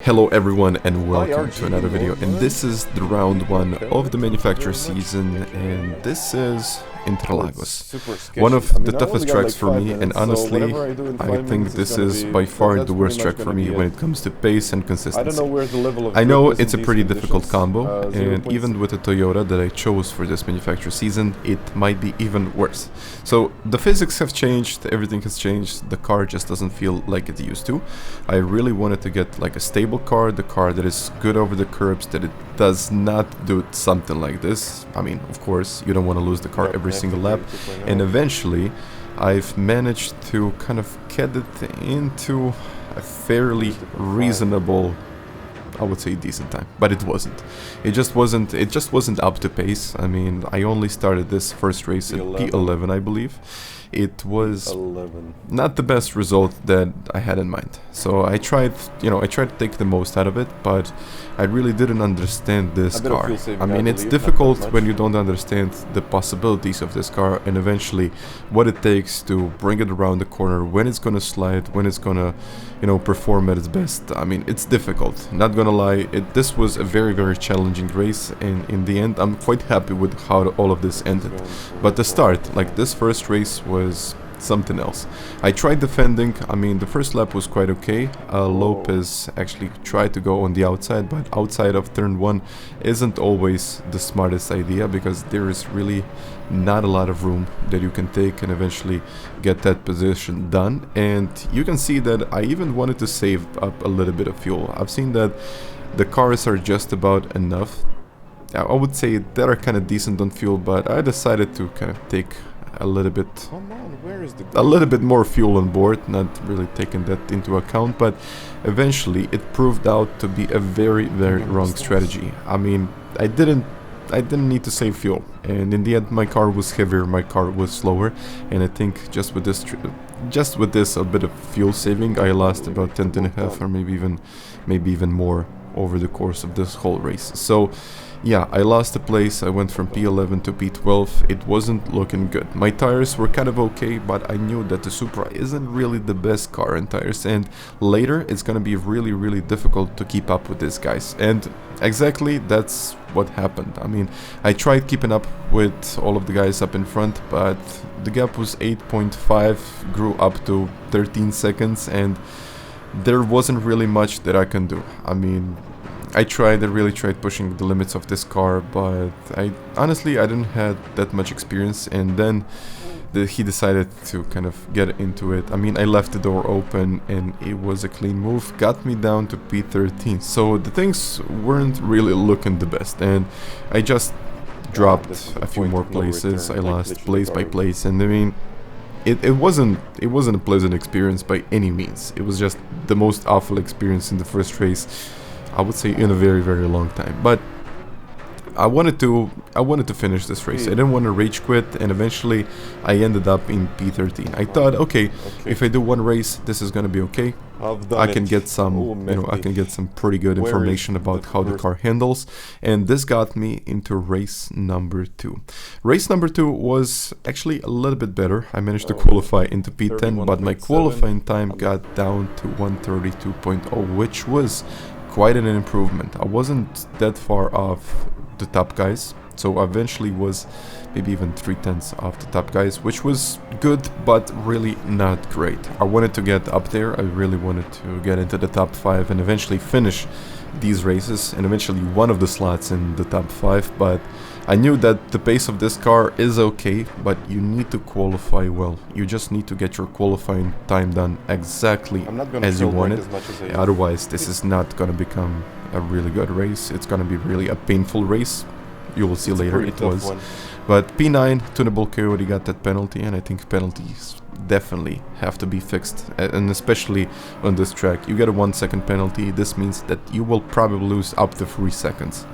Hello everyone and welcome to another video, and this is the round 1 of the manufacturer season, and this is Interlagos. One of the toughest tracks for me, and honestly I think this is by far the worst track for me when it comes to pace and consistency. I know it's a pretty difficult combo, and even with the Toyota that I chose for this manufacturer season, it might be even worse. So the physics have changed, everything has changed, the car just doesn't feel like it used to. I really wanted to get like a stable car, the car that is good over the curbs, that it does not do something like this. I mean, of course, you don't want to lose the car every single lap, and eventually I've managed to kind of get it into a fairly reasonable, I would say decent time, but it wasn't. It just wasn't up to pace. I mean, I only started this first race at P11, I believe. It was not the best result that I had in mind. So I tried to take the most out of it, but I really didn't understand this car. I mean, it's difficult when you don't understand the possibilities of this car and eventually what it takes to bring it around the corner, when it's gonna slide, when it's gonna, perform at its best. I mean, it's difficult, not gonna lie. This was a very, very challenging race, and in the end I'm quite happy with how all of this ended. But the start, like this first race, was something else. I tried defending. I mean, the first lap was quite okay. Lopez actually tried to go on the outside, but outside of turn 1 isn't always the smartest idea, because there is really not a lot of room that you can take and eventually get that position done. And you can see that I even wanted to save up a little bit of fuel. I've seen that the cars are just about enough. I would say that are kind of decent on fuel, but I decided to kind of take a little bit more fuel on board, not really taking that into account, but eventually it proved out to be a very, very wrong strategy. I mean, I didn't need to save fuel, and in the end my car was heavier, my car was slower, and I think just with this a bit of fuel saving, I lost about 10.5 or maybe even more over the course of this whole race. So yeah, I lost a place. I went from P11 to P12. It wasn't looking good. My tires were kind of okay, but I knew that the Supra isn't really the best car in tires, and later it's gonna be really, really difficult to keep up with these guys. And exactly that's what happened. I mean, I tried keeping up with all of the guys up in front, but the gap was 8.5, grew up to 13 seconds, and there wasn't really much that I can do. I mean, I really tried pushing the limits of this car, but honestly I didn't have that much experience, and then he decided to kind of get into it. I mean, I left the door open and it was a clean move, got me down to P13, so the things weren't really looking the best, and I just dropped a few more places. I lost place by place, and I mean, it wasn't a pleasant experience by any means. It was just the most awful experience in the first race, I would say, in a very, very long time. But I wanted to finish this race. I didn't want to rage quit, and eventually I ended up in P13. I thought, okay, if I do one race, this is gonna be okay. I can get some, I can get some pretty good information about how the car handles, and this got me into race number 2. Race number 2 was actually a little bit better. I managed to qualify into P10, but my qualifying time got down to 1:32.0, which was quite an improvement. I wasn't that far off the top guys, so I eventually was maybe even 3/10 off the top guys, which was good, but really not great. I wanted to get up there. I really wanted to get into the top 5 and eventually finish these races, and eventually one of the slots in the top 5, but I knew that the pace of this car is okay, but you need to qualify well. You just need to get your qualifying time done exactly as you want it. Otherwise, this is not gonna become a really good race. It's gonna be really a painful race. You will see later it was. But P9, Tunable Coyote got that penalty, and I think penalties definitely have to be fixed, and especially on this track. You get a 1 second penalty. This means that you will probably lose up to 3 seconds.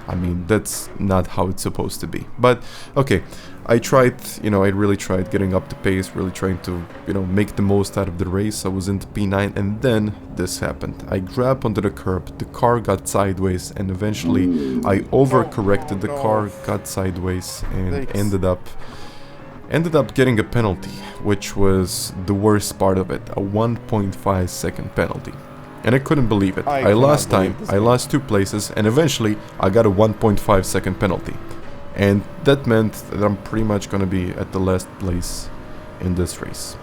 I mean, that's not how it's supposed to be. But okay, I tried, I really tried getting up the pace, really trying to, make the most out of the race. I was into P9, and then this happened. I grabbed onto the curb, the car got sideways, and eventually I overcorrected the car, got sideways, and ended up getting a penalty, which was the worst part of it, a 1.5 second penalty. and I couldn't believe it. I lost time, I lost 2 places, and eventually I got a 1.5 second penalty. And that meant that I'm pretty much gonna be at the last place in this race.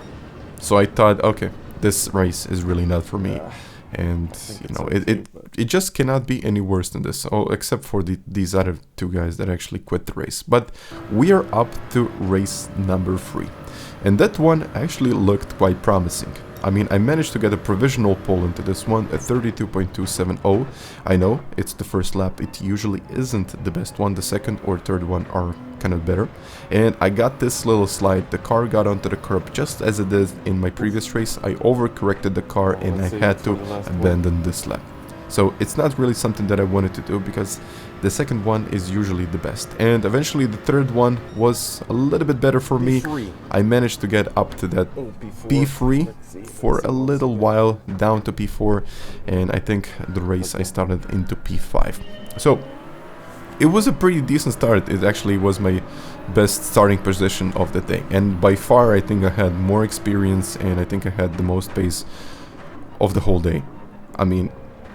So I thought, okay, this race is really not for me. And you know, it just cannot be any worse than this. Oh, except for these other 2 guys that actually quit the race. But we are up to race number 3. And that one actually looked quite promising. I mean, I managed to get a provisional pole into this one at 32.270. I know, it's the first lap, it usually isn't the best one, the second or third one are kind of better. And I got this little slide, the car got onto the curb just as it did in my previous race. I overcorrected the car and I had to abandon this lap. So it's not really something that I wanted to do because the second one is usually the best. And eventually the third one was a little bit better for me. I managed to get up to that P3 for a little while, down to P4, and I think the race I started into P5. So it was a pretty decent start. It actually was my best starting position of the day, and by far I think I had more experience and I think I had the most pace of the whole day. I mean,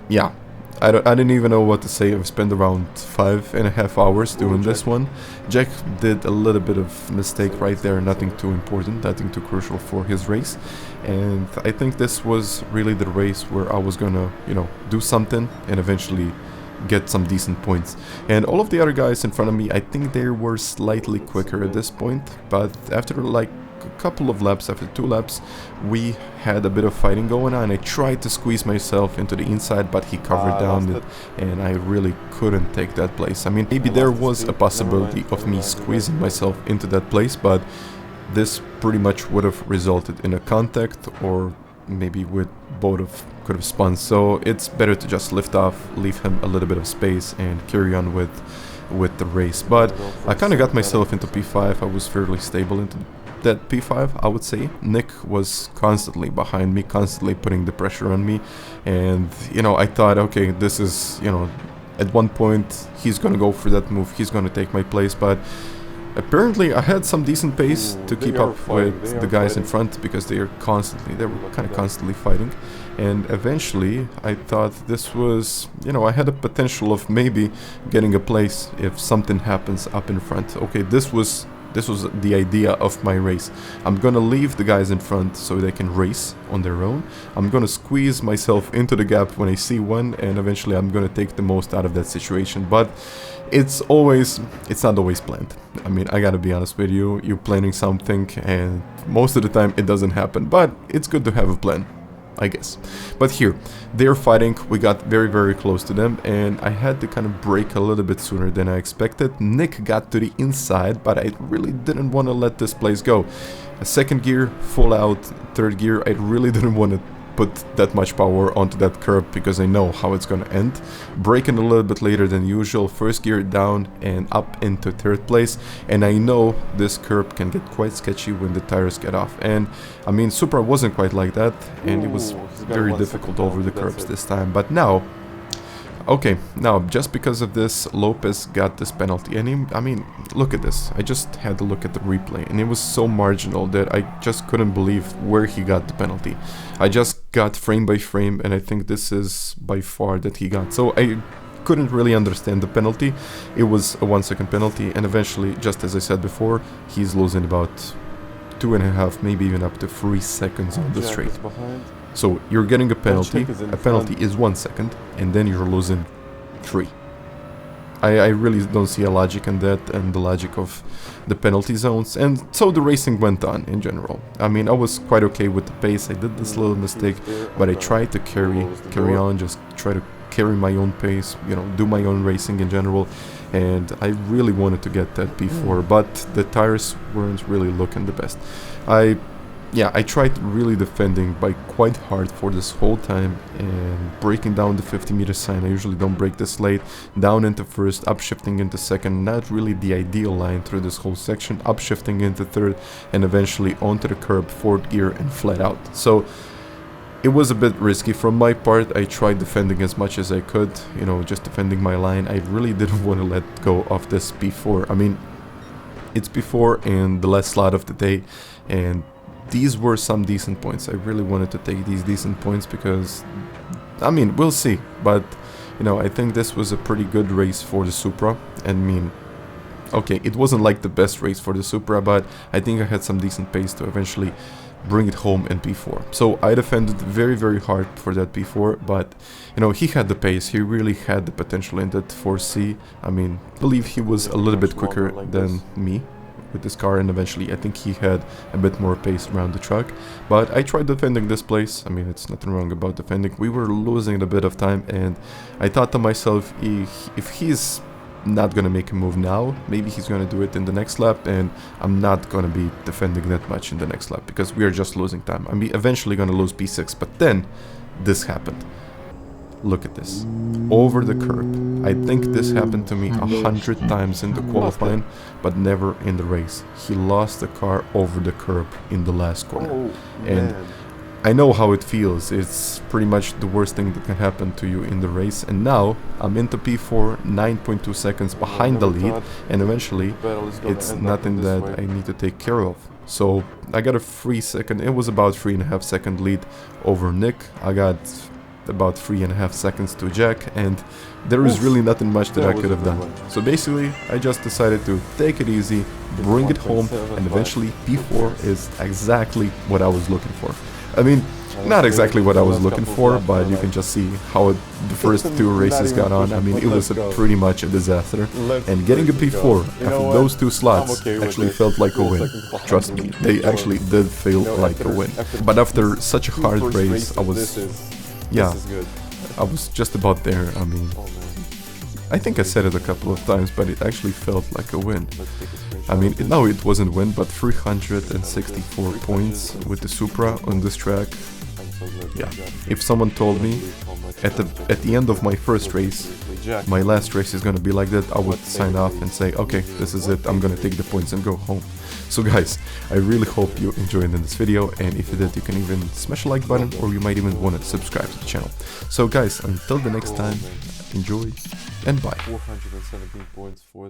yeah, I didn't even know what to say. I've spent around 5.5 hours doing this one. Jack did a little bit of mistake right there, nothing too important, nothing too crucial for his race. And I think this was really the race where I was gonna, you know, do something and eventually get some decent points. And all of the other guys in front of me, I think they were slightly quicker at this point, but after like a couple of laps, after 2 laps, we had a bit of fighting going on. I tried to squeeze myself into the inside, but he covered down it, and I really couldn't take that place. I mean, maybe there was a possibility of me squeezing myself into that place, but this pretty much would have resulted in a contact, or maybe with both of could have spun. So it's better to just lift off, leave him a little bit of space, and carry on with the race. But I kind of got myself into P5. I was fairly stable into that P5, I would say. Nick was constantly behind me, constantly putting the pressure on me, and you know, I thought, okay, this is, you know, at one point he's gonna go for that move, he's gonna take my place, but apparently I had some decent pace to keep up with the guys in front, because they were kind of constantly fighting. And eventually I thought this was, you know, I had a potential of maybe getting a place if something happens up in front. Okay, this was the idea of my race. I'm gonna leave the guys in front so they can race on their own. I'm gonna squeeze myself into the gap when I see one, and eventually I'm gonna take the most out of that situation. But it's not always planned. I mean, I gotta be honest with you, you're planning something and most of the time it doesn't happen, but it's good to have a plan, I guess. But here, they're fighting, we got very, very close to them, and I had to kind of brake a little bit sooner than I expected. Nick got to the inside, but I really didn't want to let this place go. A second gear, full out, third gear, I really didn't want to put that much power onto that curb because I know how it's gonna end. Braking a little bit later than usual, first gear down and up into third place, and I know this curb can get quite sketchy when the tires get off. And I mean, Supra wasn't quite like that, and it was very difficult over the curbs this time. But now, okay, now just because of this, Lopez got this penalty, and I mean, look at this. I just had to look at the replay, and it was so marginal that I just couldn't believe where he got the penalty. I just got frame by frame, and I think this is by far that he got. So I couldn't really understand the penalty. It was a 1 second penalty, and eventually, just as I said before, he's losing about 2.5, maybe even up to 3 seconds on the straight. So you're getting a penalty is 1 second, and then you're losing 3. I really don't see a logic in that, and the logic of the penalty zones. And so the racing went on in general. I mean, I was quite okay with the pace. I did this little mistake, but I tried to carry on, just try to carry my own pace, you know, do my own racing in general. And I really wanted to get that P4, but the tires weren't really looking the best. I tried really defending by quite hard for this whole time and breaking down the 50-meter sign. I usually don't break this late. Down into first, upshifting into second. Not really the ideal line through this whole section. Upshifting into third, and eventually onto the curb, fourth gear, and flat out. So it was a bit risky from my part. I tried defending as much as I could, you know, just defending my line. I really didn't want to let go of this P4. I mean, it's P4 and the last slot of the day, and these were some decent points. I really wanted to take these decent points because I mean, we'll see, but you know, I think this was a pretty good race for the Supra. And I mean, okay, it wasn't like the best race for the Supra, but I think I had some decent pace to eventually bring it home in P4. So I defended very, very hard for that P4, but you know, he had the pace, he really had the potential in that 4C. I mean, I believe he was a little bit quicker than me with this car, and eventually I think he had a bit more pace around the truck. But I tried defending this place. I mean, it's nothing wrong about defending. We were losing a bit of time, and I thought to myself, if he's not gonna make a move now, maybe he's gonna do it in the next lap, and I'm not gonna be defending that much in the next lap because we are just losing time. I'm eventually gonna lose P6, but then this happened. Look at this, over the curb. I think this happened to me 100 times in the qualifying, but never in the race. He lost the car over the curb in the last corner, and I know how it feels. It's pretty much the worst thing that can happen to you in the race. And now I'm into P4, 9.2 seconds behind the lead, and eventually it's nothing that I need to take care of. So I got a 3 second, it was about 3.5 second lead over Nick. I got about 3.5 seconds to Jack, and there is really nothing much that I could have done. So basically I just decided to take it easy, bring it home, and eventually P4 is exactly what I was looking for. I mean, not exactly what I was looking for, but you can just see how the first 2 races got on. I mean, it was pretty much a disaster, and getting a P4 after those 2 slots actually felt like a win. Trust me, they actually did feel like a win. But after such a hard race, I was just about there. I mean, I think I said it a couple of times, but it actually felt like a win. I mean, no, it wasn't a win, but 364 points with the Supra on this track. Yeah, if someone told me at the end of my first race, my last race is gonna be like that, I would sign off and say, okay, this is it, I'm gonna take the points and go home. So guys, I really hope you enjoyed this video, and if you did, you can even smash a like button, or you might even want to subscribe to the channel. So guys, until the next time, enjoy and bye. 417 points for